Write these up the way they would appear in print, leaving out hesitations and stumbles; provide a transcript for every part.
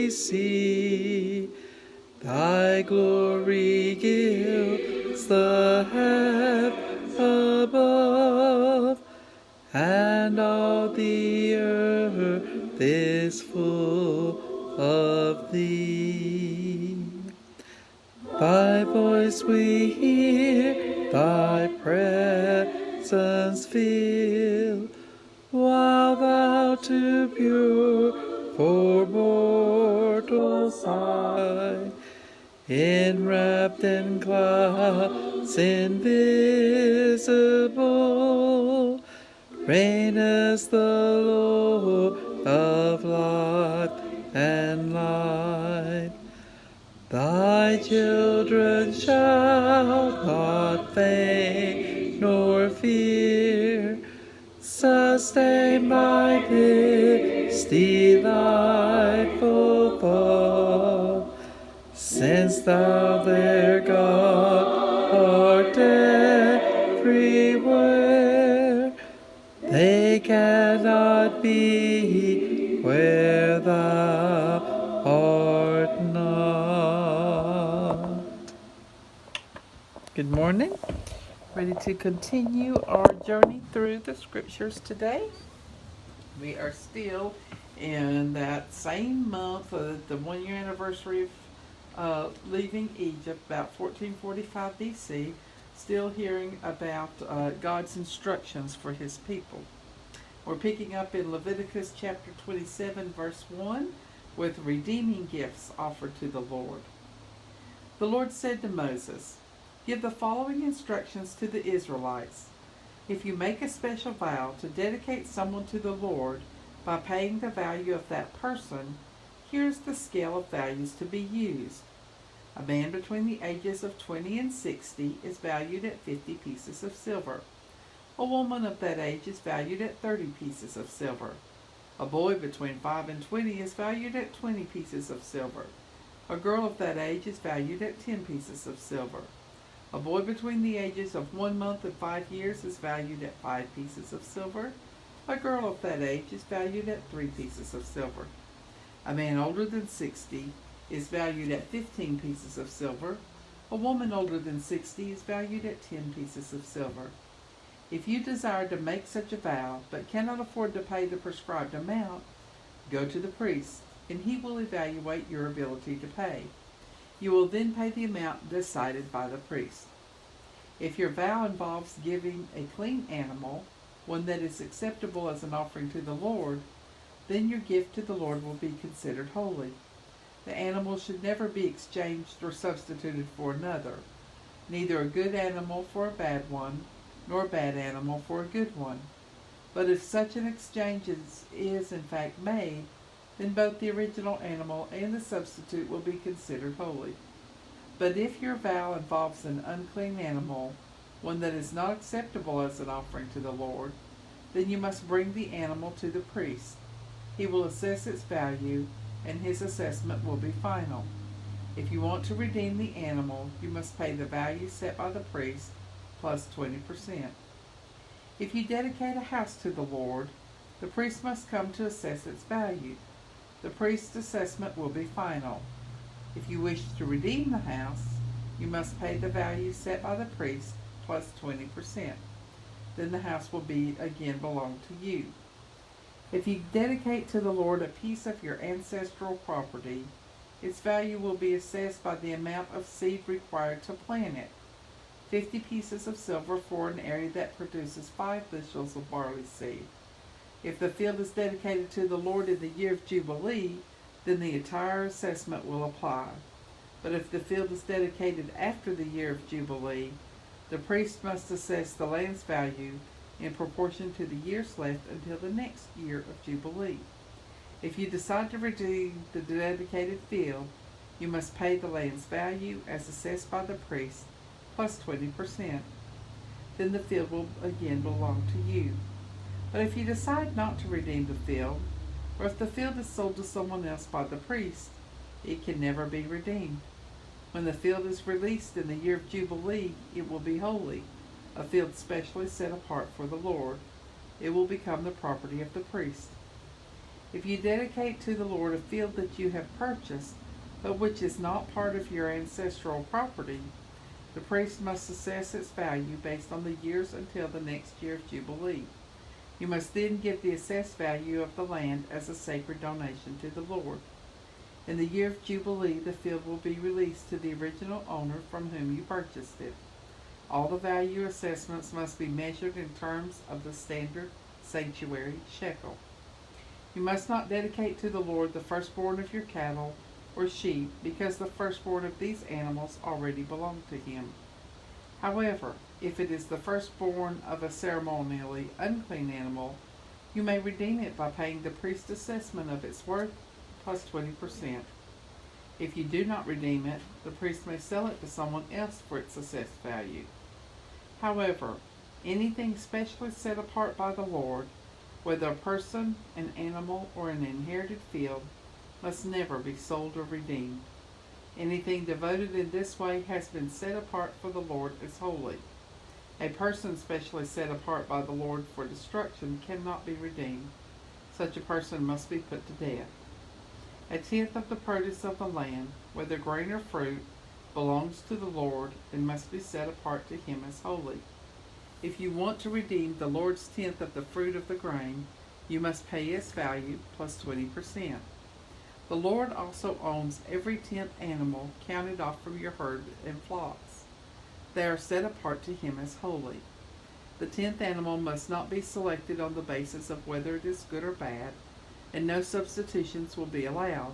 we see. Thy glory gilds the heaven above, and all the earth is full of thee. Thy voice we hear, thy presence feel, while thou too pure for mortals high, enwrapped in clouds invisible, reignest the Lord of life and light. Thy children shall not faint nor fear, sustained by this delightful thought, since thou their God art everywhere, they cannot be where thou art not. Good morning. Ready to continue our journey through the scriptures today. We are still in that same month of the 1 year anniversary of leaving Egypt, about 1445 BC, still hearing about God's instructions for his people. We're picking up in Leviticus chapter 27, verse 1, with redeeming gifts offered to the Lord. The Lord said to Moses, "Give the following instructions to the Israelites. If you make a special vow to dedicate someone to the Lord by paying the value of that person, here's the scale of values to be used. A man between the ages of 20 and 60 is valued at 50 pieces of silver. A woman of that age is valued at 30 pieces of silver. A boy between 5 and 20 is valued at 20 pieces of silver. A girl of that age is valued at 10 pieces of silver. A boy between the ages of 1 month and 5 years is valued at 5 pieces of silver. A girl of that age is valued at 3 pieces of silver. A man older than 60 is valued at 15 pieces of silver. A woman older than 60 is valued at 10 pieces of silver. If you desire to make such a vow, but cannot afford to pay the prescribed amount, go to the priest, and he will evaluate your ability to pay. You will then pay the amount decided by the priest. If your vow involves giving a clean animal, one that is acceptable as an offering to the Lord, then your gift to the Lord will be considered holy. The animal should never be exchanged or substituted for another, neither a good animal for a bad one, nor a bad animal for a good one. But if such an exchange is in fact made, then both the original animal and the substitute will be considered holy. But if your vow involves an unclean animal, one that is not acceptable as an offering to the Lord, then you must bring the animal to the priest. He will assess its value, and his assessment will be final. If you want to redeem the animal, you must pay the value set by the priest plus 20%. If you dedicate a house to the Lord, the priest must come to assess its value. The priest's assessment will be final. If you wish to redeem the house, you must pay the value set by the priest plus 20%. Then the house will again belong to you. If you dedicate to the Lord a piece of your ancestral property, its value will be assessed by the amount of seed required to plant it. 50 pieces of silver for an area that produces 5 bushels of barley seed. If the field is dedicated to the Lord in the year of Jubilee, then the entire assessment will apply. But if the field is dedicated after the year of Jubilee, the priest must assess the land's value in proportion to the years left until the next year of Jubilee. If you decide to redeem the dedicated field, you must pay the land's value as assessed by the priest plus 20%. Then the field will again belong to you. But if you decide not to redeem the field, or if the field is sold to someone else by the priest, it can never be redeemed. When the field is released in the year of Jubilee, it will be holy, a field specially set apart for the Lord. It will become the property of the priest. If you dedicate to the Lord a field that you have purchased, but which is not part of your ancestral property, the priest must assess its value based on the years until the next year of Jubilee. You must then give the assessed value of the land as a sacred donation to the Lord. In the year of Jubilee, the field will be released to the original owner from whom you purchased it. All the value assessments must be measured in terms of the standard sanctuary shekel. You must not dedicate to the Lord the firstborn of your cattle or sheep, because the firstborn of these animals already belong to him. However, if it is the firstborn of a ceremonially unclean animal, you may redeem it by paying the priest's assessment of its worth plus 20%. If you do not redeem it, the priest may sell it to someone else for its assessed value. However, anything specially set apart by the Lord, whether a person, an animal, or an inherited field, must never be sold or redeemed. Anything devoted in this way has been set apart for the Lord as holy. A person specially set apart by the Lord for destruction cannot be redeemed. Such a person must be put to death. A tenth of the produce of the land, whether grain or fruit, belongs to the Lord and must be set apart to him as holy. If you want to redeem the Lord's tenth of the fruit of the grain, you must pay its value plus 20%. The Lord also owns every 10th animal counted off from your herd and flocks. They are set apart to him as holy. The 10th animal must not be selected on the basis of whether it is good or bad, and no substitutions will be allowed.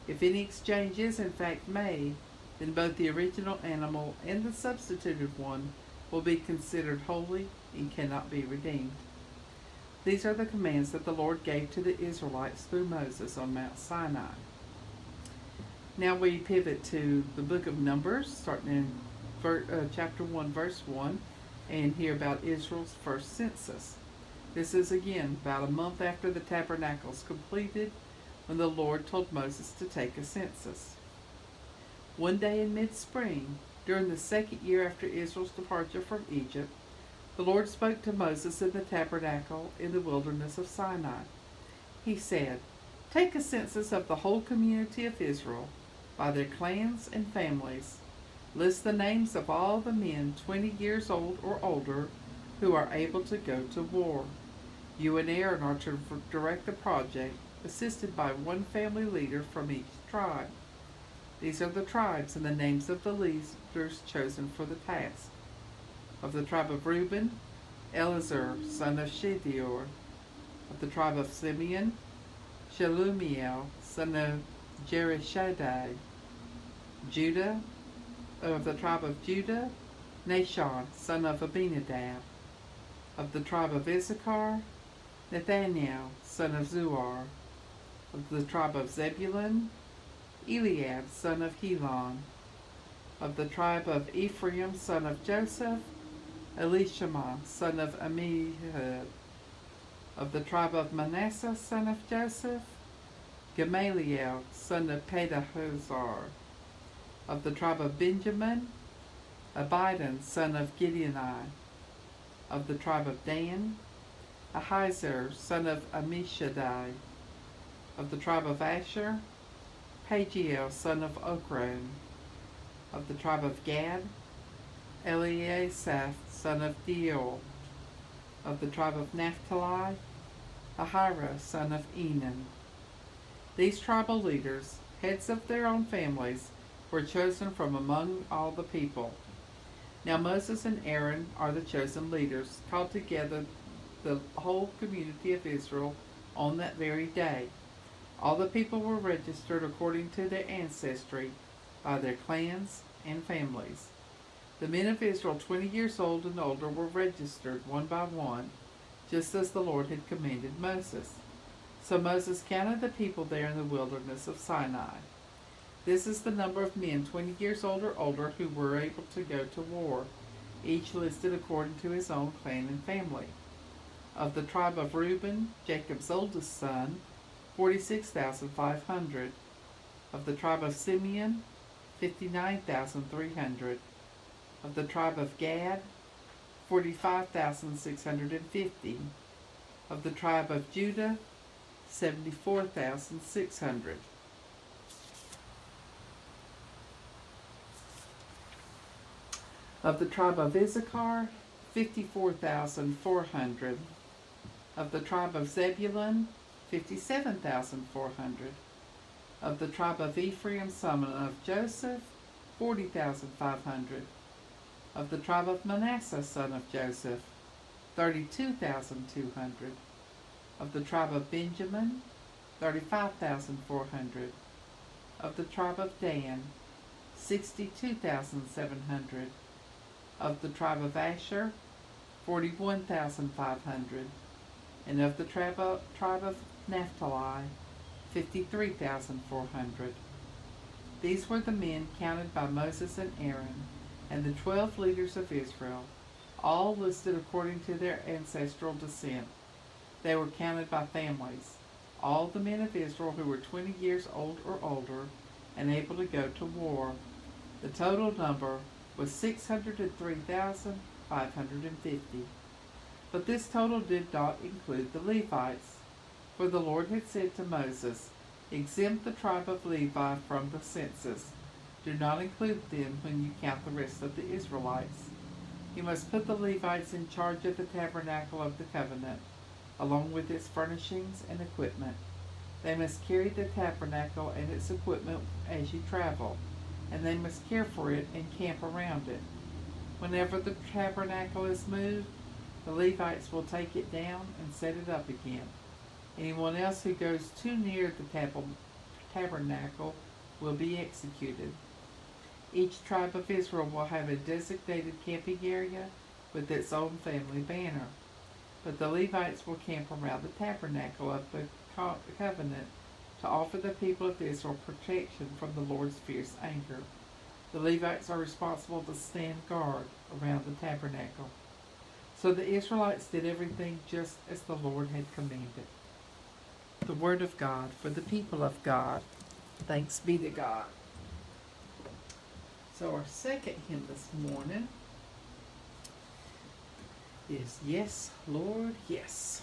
If any exchange is in fact made, then both the original animal and the substituted one will be considered holy and cannot be redeemed. These are the commands that the Lord gave to the Israelites through Moses on Mount Sinai. Now we pivot to the book of Numbers, starting in chapter 1, verse 1, and hear about Israel's first census. This is again about a month after the tabernacle is completed, when the Lord told Moses to take a census. One day in mid-spring, during the second year after Israel's departure from Egypt, the Lord spoke to Moses in the tabernacle in the wilderness of Sinai. He said, "Take a census of the whole community of Israel, by their clans and families. List the names of all the men 20 years old or older who are able to go to war. You and Aaron are to direct the project, assisted by one family leader from each tribe. These are the tribes and the names of the leaders chosen for the task. Of the tribe of Reuben, Elazar, son of Shedeur. Of the tribe of Simeon, Shelumiel, son of Jerishadai. Of the tribe of Judah, Nashon, son of Abinadab. Of the tribe of Issachar, Nathaniel, son of Zuar. Of the tribe of Zebulun, Eliab, son of Helon. Of the tribe of Ephraim, son of Joseph, Elishama, son of Amihud. Of the tribe of Manasseh, son of Joseph, Gamaliel, son of Pedahozar. Of the tribe of Benjamin, Abidan, son of Gideoni. Of the tribe of Dan, Ahiezer, son of Ammishaddai. Of the tribe of Asher, Pagiel, son of Okran. Of the tribe of Gad, Eliasaph, son of Deuel. Of the tribe of Naphtali, Ahira, son of Enan. These tribal leaders, heads of their own families, were chosen from among all the people. Now Moses and Aaron are the chosen leaders, called together the whole community of Israel on that very day. All the people were registered according to their ancestry, by their clans and families. The men of Israel 20 years old and older were registered one by one, just as the Lord had commanded Moses. So Moses counted the people there in the wilderness of Sinai. This is the number of men 20 years old or older who were able to go to war, each listed according to his own clan and family. Of the tribe of Reuben, Jacob's oldest son, 46,500. Of the tribe of Simeon, 59,300. Of the tribe of Gad, 45,650. Of the tribe of Judah, 74,600. Of the tribe of Issachar, 54,400. Of the tribe of Zebulun, 57,400. Of the tribe of Ephraim, son of Joseph, 40,500. Of the tribe of Manasseh, son of Joseph, 32,200. Of the tribe of Benjamin, 35,400. Of the tribe of Dan, 62,700. Of the tribe of Asher, 41,500. And of the tribe of Naphtali, 53,400. These were the men counted by Moses and Aaron, and the 12 leaders of Israel, all listed according to their ancestral descent. They were counted by families, all the men of Israel who were 20 years old or older and able to go to war. The total number was 603,550. But this total did not include the Levites, for the Lord had said to Moses, "Exempt the tribe of Levi from the census. Do not include them when you count the rest of the Israelites. You must put the Levites in charge of the tabernacle of the covenant, along with its furnishings and equipment. They must carry the tabernacle and its equipment as you travel, and they must care for it and camp around it. Whenever the tabernacle is moved, the Levites will take it down and set it up again. Anyone else who goes too near the tabernacle will be executed. Each tribe of Israel will have a designated camping area with its own family banner. But the Levites will camp around the tabernacle of the covenant to offer the people of Israel protection from the Lord's fierce anger. The Levites are responsible to stand guard around the tabernacle." So the Israelites did everything just as the Lord had commanded. The word of God for the people of God. Thanks be to God. So our second hymn this morning is "Yes, Lord, Yes."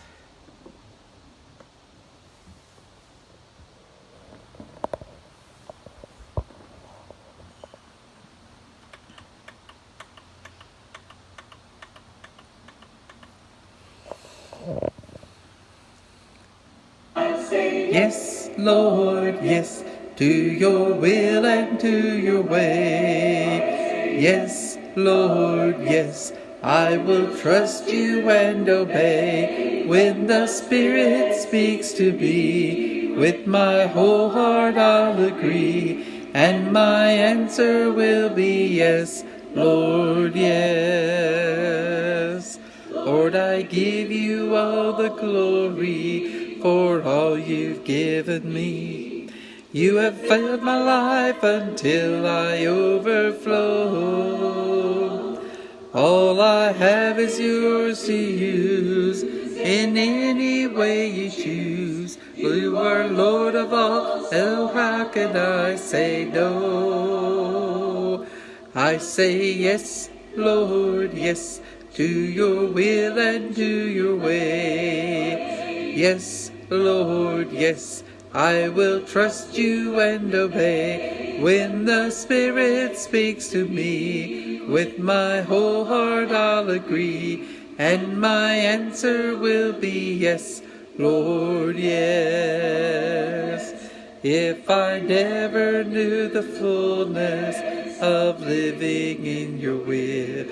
Yes, Lord, yes, to your will and to your way. Yes, Lord, yes, I will trust you and obey. When the Spirit speaks to me, with my whole heart I'll agree, and my answer will be yes, Lord, yes. Lord, I give you all the glory for all you've given me. You have filled my life until I overflow. All I have is yours to use in any way you choose. You are Lord of all, oh how can I say no? I say yes, Lord, yes, to your will and to your way. Yes, Lord, yes, I will trust you and obey. When the Spirit speaks to me, with my whole heart I'll agree, and my answer will be yes, Lord, yes. If I never knew the fullness of living in your will,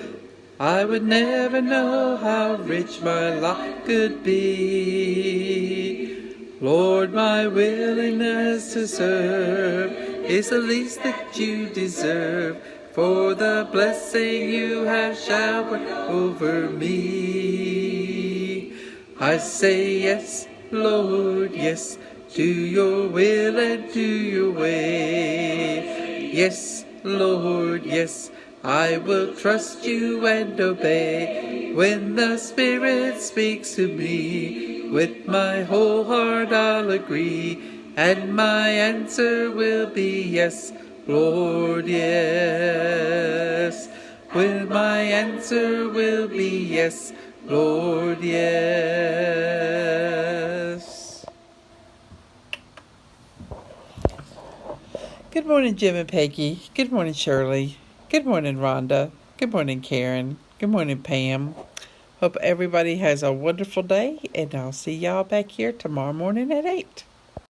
I would never know how rich my life could be. Lord, my willingness to serve is the least that you deserve, for the blessing you have showered over me. I say yes, Lord, yes, to your will and to your way. Yes, Lord, yes, I will trust you and obey. When the Spirit speaks to me, with my whole heart I'll agree, and my answer will be yes, Lord, yes. When my answer will be yes, Lord, yes. Good morning, Jim and Peggy. Good morning, Shirley. Good morning, Rhonda. Good morning, Karen. Good morning, Pam. Hope everybody has a wonderful day, and I'll see y'all back here tomorrow morning at 8.